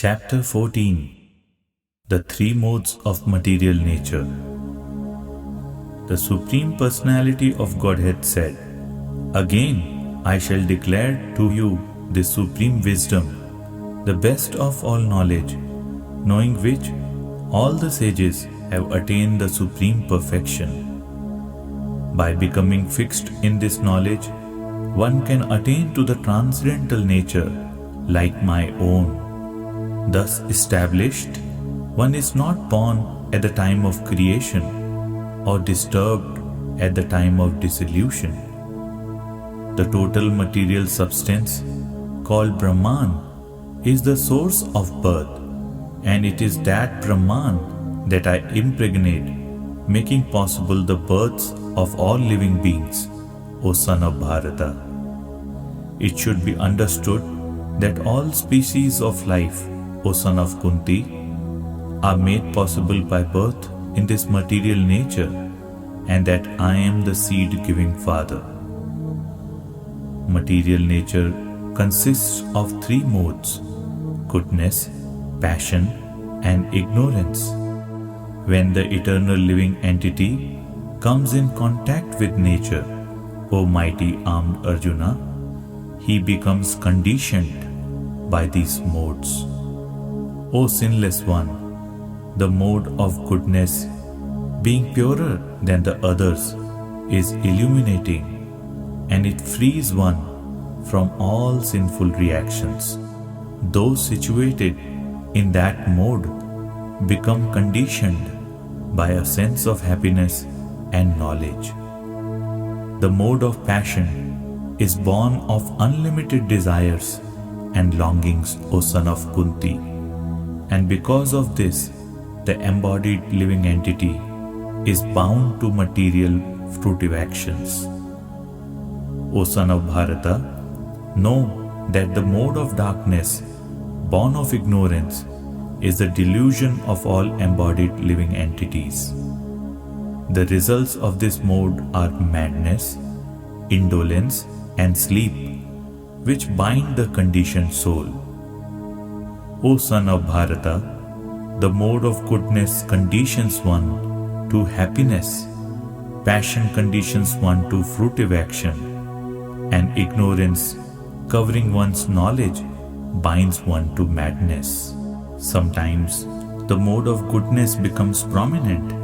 Chapter 14. The Three Modes of Material Nature. The Supreme Personality of Godhead said, "Again I shall declare to you this supreme wisdom, the best of all knowledge, knowing which all the sages have attained the supreme perfection. By becoming fixed in this knowledge, one can attain to the transcendental nature like my own. Thus established, one is not born at the time of creation or disturbed at the time of dissolution. The total material substance, called Brahman, is the source of birth, and it is that Brahman that I impregnate, making possible the births of all living beings, O son of Bharata. It should be understood that all species of life, O son of Kunti, are made possible by birth in this material nature, and that I am the seed-giving father. Material nature consists of three modes: goodness, passion, and ignorance. When the eternal living entity comes in contact with nature, O mighty armed Arjuna, he becomes conditioned by these modes. O sinless one, the mode of goodness, being purer than the others, is illuminating, and it frees one from all sinful reactions. Those situated in that mode become conditioned by a sense of happiness and knowledge. The mode of passion is born of unlimited desires and longings, O son of Kunti, and because of this, the embodied living entity is bound to material fruitive actions. O son of Bharata, know that the mode of darkness, born of ignorance, is the delusion of all embodied living entities. The results of this mode are madness, indolence, and sleep, which bind the conditioned soul. O son of Bharata, the mode of goodness conditions one to happiness, passion conditions one to fruitive action, and ignorance, covering one's knowledge, binds one to madness. Sometimes the mode of goodness becomes prominent,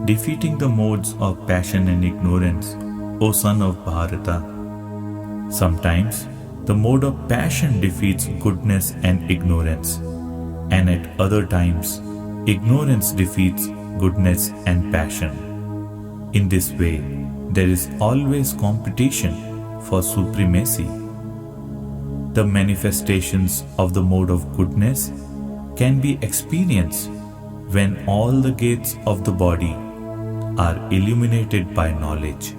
defeating the modes of passion and ignorance, O son of Bharata. Sometimes the mode of passion defeats goodness and ignorance, and at other times ignorance defeats goodness and passion. In this way, there is always competition for supremacy. The manifestations of the mode of goodness can be experienced when all the gates of the body are illuminated by knowledge.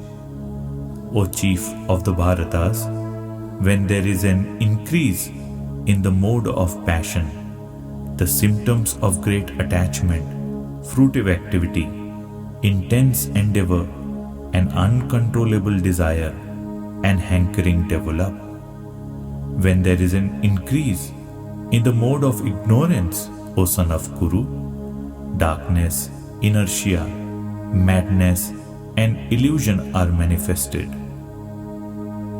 O chief of the Bharatas, when there is an increase in the mode of passion, the symptoms of great attachment, fruitive activity, intense endeavor, and uncontrollable desire and hankering develop. When there is an increase in the mode of ignorance, O son of Kuru, darkness, inertia, madness, and illusion are manifested.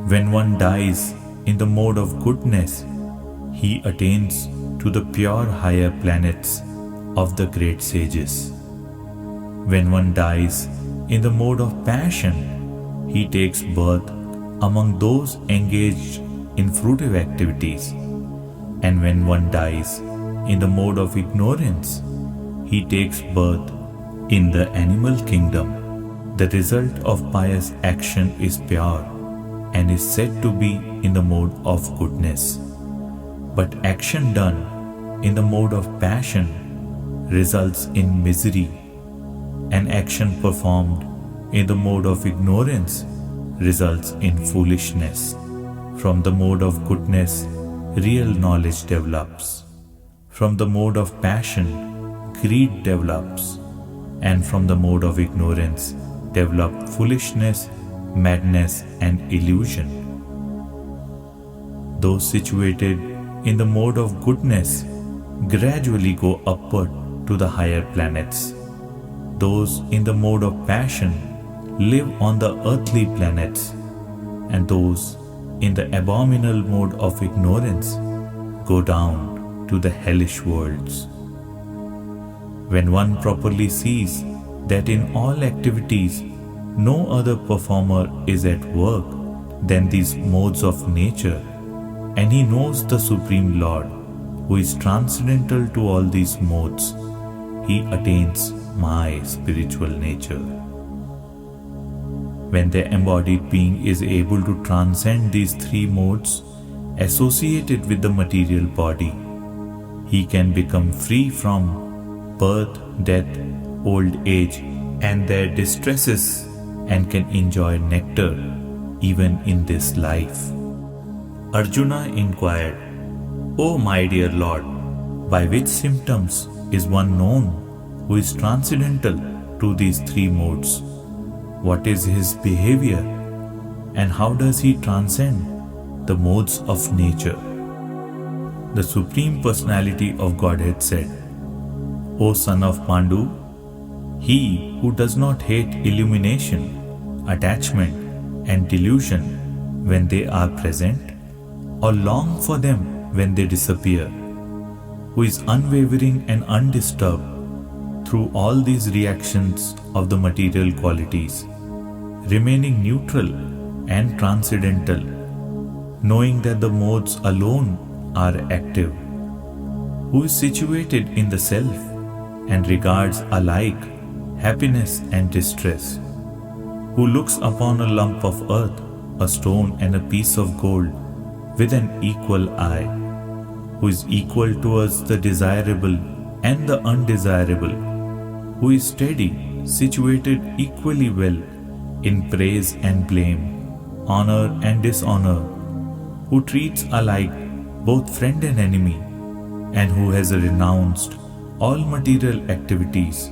When one dies in the mode of goodness, he attains to the pure higher planets of the great sages. When one dies in the mode of passion, he takes birth among those engaged in fruitive activities. And when one dies in the mode of ignorance, he takes birth in the animal kingdom. The result of pious action is pure and is said to be in the mode of goodness. But action done in the mode of passion results in misery, and action performed in the mode of ignorance results in foolishness. From the mode of goodness, real knowledge develops. From the mode of passion, greed develops. And from the mode of ignorance, develop foolishness, madness, and illusion. Those situated in the mode of goodness gradually go upward to the higher planets. Those in the mode of passion live on the earthly planets, and those in the abominable mode of ignorance go down to the hellish worlds. When one properly sees that in all activities no other performer is at work than these modes of nature, and he knows the Supreme Lord, who is transcendental to all these modes, he attains my spiritual nature. When the embodied being is able to transcend these three modes associated with the material body, he can become free from birth, death, old age, and their distresses, and can enjoy nectar even in this life. Arjuna inquired, "O my dear Lord, by which symptoms is one known who is transcendental to these three modes? What is his behavior, and how does he transcend the modes of nature?" The Supreme Personality of Godhead said, "O son of Pandu, he who does not hate illumination, attachment, and delusion when they are present, or long for them when they disappear, who is unwavering and undisturbed through all these reactions of the material qualities, remaining neutral and transcendental, knowing that the modes alone are active, who is situated in the self and regards alike happiness and distress, who looks upon a lump of earth, a stone, and a piece of gold with an equal eye, who is equal towards the desirable and the undesirable, who is steady, situated equally well in praise and blame, honor and dishonor, who treats alike both friend and enemy, and who has renounced all material activities,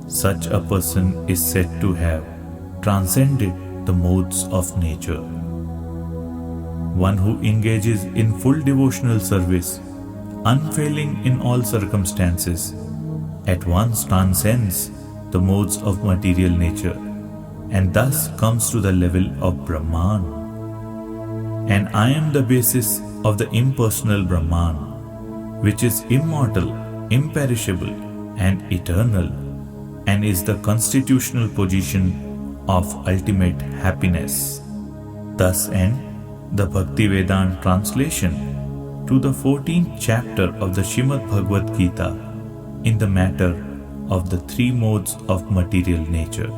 such a person is said to have transcended the modes of nature. One who engages in full devotional service, unfailing in all circumstances, at once transcends the modes of material nature, and thus comes to the level of Brahman. And I am the basis of the impersonal Brahman, which is immortal, imperishable, and eternal, and is the constitutional position of ultimate happiness." Thus ends the Bhaktivedanta translation to the 14th chapter of the Srimad Bhagavad-gītā in the matter of the three modes of material nature.